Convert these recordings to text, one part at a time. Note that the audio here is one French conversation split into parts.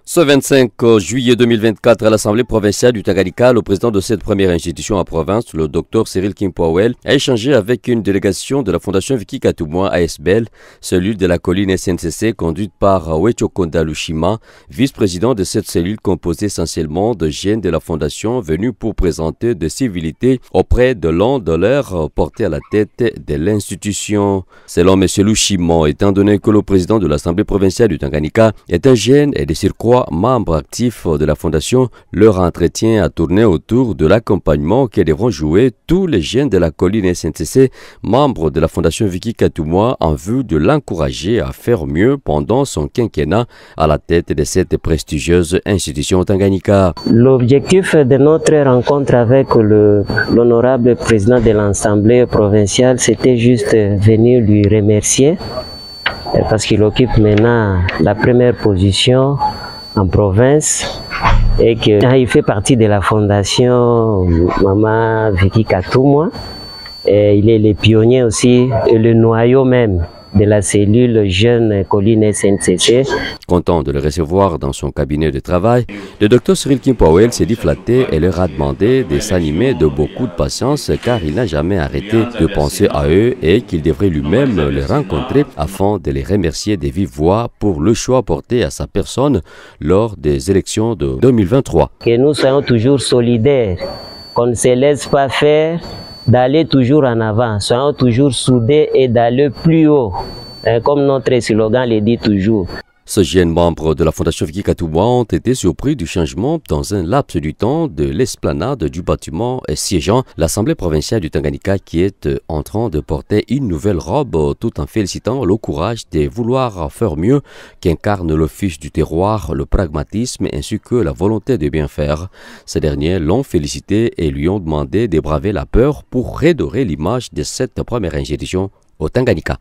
Ce 25 juillet 2024, à l'Assemblée provinciale du Tanganyika, le président de cette première institution en province, le Dr Cyril Kimpwawel, a échangé avec une délégation de la Fondation Vicky Katumwa ASBL, cellule de la colline SNCC conduite par Wechokonda Lushima, vice-président de cette cellule composée essentiellement de jeunes de la Fondation venus pour présenter des civilités auprès de l'un de leurs portés à la tête de l'institution. Selon M. Lushima, étant donné que le président de l'Assemblée provinciale du Tanganyika est un jeune et de surcroît membre actif de la Fondation, leur entretien a tourné autour de l'accompagnement que devront jouer tous les jeunes de la colline SNCC, membres de la Fondation Vicky Katumwa, en vue de l'encourager à faire mieux pendant son quinquennat à la tête de cette prestigieuse institution Tanganyika. L'objectif de notre rencontre avec l'honorable président de l'Assemblée provinciale, c'était juste venir lui remercier parce qu'il occupe maintenant la première position en province et qu'il fait partie de la fondation Maman Vicky Katumwa. Et il est le pionnier aussi et le noyau même de la cellule jeune colline SNCC. Content de le recevoir dans son cabinet de travail, le Dr Cyril Kimpwawel s'est dit flatté et leur a demandé de s'animer de beaucoup de patience car il n'a jamais arrêté de penser à eux et qu'il devrait lui-même les rencontrer afin de les remercier de vive voix pour le choix porté à sa personne lors des élections de 2023. Que nous soyons toujours solidaires, qu'on ne se laisse pas faire, d'aller toujours en avant, soyons toujours soudés et d'aller plus haut, comme notre slogan le dit toujours. Ces jeunes membres de la Fondation Vicky Katumwa ont été surpris du changement dans un laps du temps de l'esplanade du bâtiment siégeant l'Assemblée provinciale du Tanganyika qui est en train de porter une nouvelle robe tout en félicitant le courage de vouloir faire mieux qu'incarne l'office du terroir, le pragmatisme ainsi que la volonté de bien faire. Ces derniers l'ont félicité et lui ont demandé de braver la peur pour redorer l'image de cette première institution au Tanganyika.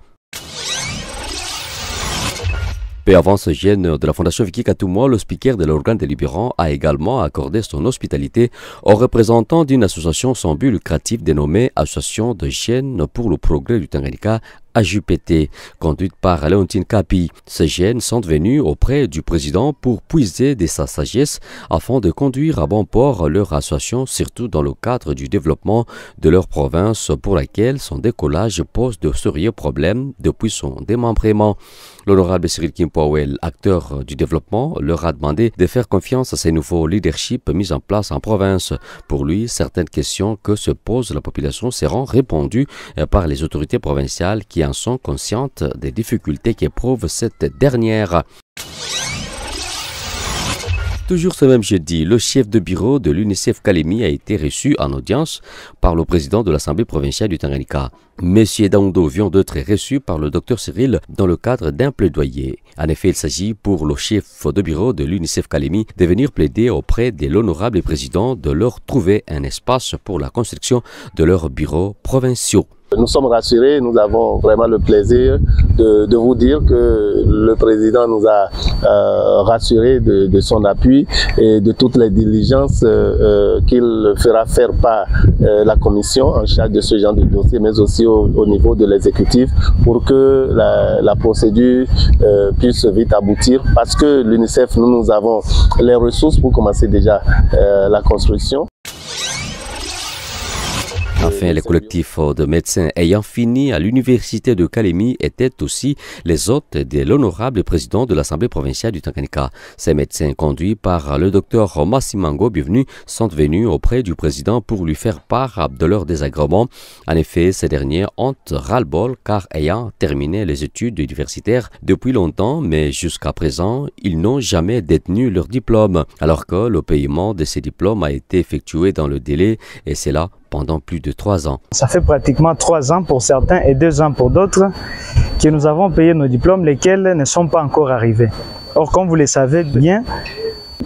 Peu avant ce jeune de la Fondation Vicky Katumwa, le speaker de l'organe délibérant a également accordé son hospitalité aux représentants d'une association sans but lucratif dénommée Association de jeunes pour le progrès du Tanganyika, AJPT, conduite par Léontine Kapi. Ces jeunes sont venus auprès du président pour puiser de sa sagesse afin de conduire à bon port leur association, surtout dans le cadre du développement de leur province pour laquelle son décollage pose de sérieux problèmes depuis son démembrement. L'honorable Cyril Kimpwawel, acteur du développement, leur a demandé de faire confiance à ces nouveaux leaderships mis en place en province. Pour lui, certaines questions que se pose la population seront répondues par les autorités provinciales qui en sont conscientes des difficultés qu'éprouve cette dernière. Toujours ce même jeudi, le chef de bureau de l'UNICEF Kalemi a été reçu en audience par le président de l'Assemblée provinciale du Tanganyika. Monsieur Daoundo vient d'être reçu par le Dr Cyril dans le cadre d'un plaidoyer. En effet, il s'agit pour le chef de bureau de l'UNICEF Kalemi de venir plaider auprès de l'honorable président de leur trouver un espace pour la construction de leurs bureaux provinciaux. Nous sommes rassurés, nous avons vraiment le plaisir de vous dire que le président nous a rassurés de son appui et de toutes les diligences qu'il fera faire par la commission en charge de ce genre de dossier, mais aussi au niveau de l'exécutif pour que la procédure puisse vite aboutir parce que l'UNICEF, nous avons les ressources pour commencer déjà la construction. Enfin, les collectifs de médecins ayant fini à l'université de Kalemi étaient aussi les hôtes de l'honorable président de l'Assemblée provinciale du Tanganyika. Ces médecins, conduits par le docteur Massimango Bienvenu, sont venus auprès du président pour lui faire part de leurs désagréments. En effet, ces derniers ont ras-le-bol car ayant terminé les études universitaires depuis longtemps, mais jusqu'à présent, ils n'ont jamais détenu leur diplôme, alors que le paiement de ces diplômes a été effectué dans le délai et c'est là pendant plus de 3 ans. Ça fait pratiquement 3 ans pour certains et 2 ans pour d'autres que nous avons payé nos diplômes, lesquels ne sont pas encore arrivés. Or, comme vous le savez bien,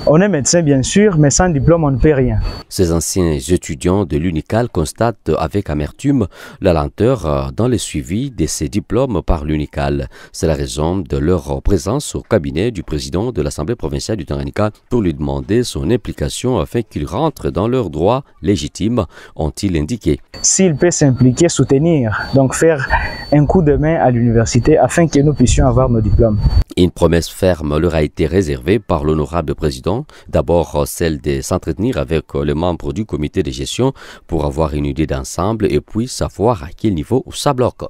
On est médecin bien sûr, mais sans diplôme on ne peut rien. Ces anciens étudiants de l'UNICAL constatent avec amertume la lenteur dans le suivi de ces diplômes par l'UNICAL. C'est la raison de leur présence au cabinet du président de l'Assemblée provinciale du Tanganyika pour lui demander son implication afin qu'ils rentrent dans leurs droits légitimes, ont-ils indiqué. S'il peut s'impliquer, soutenir, donc faire un coup de main à l'université afin que nous puissions avoir nos diplômes. Une promesse ferme leur a été réservée par l'honorable président, d'abord celle de s'entretenir avec les membres du comité de gestion pour avoir une idée d'ensemble et puis savoir à quel niveau ça bloque.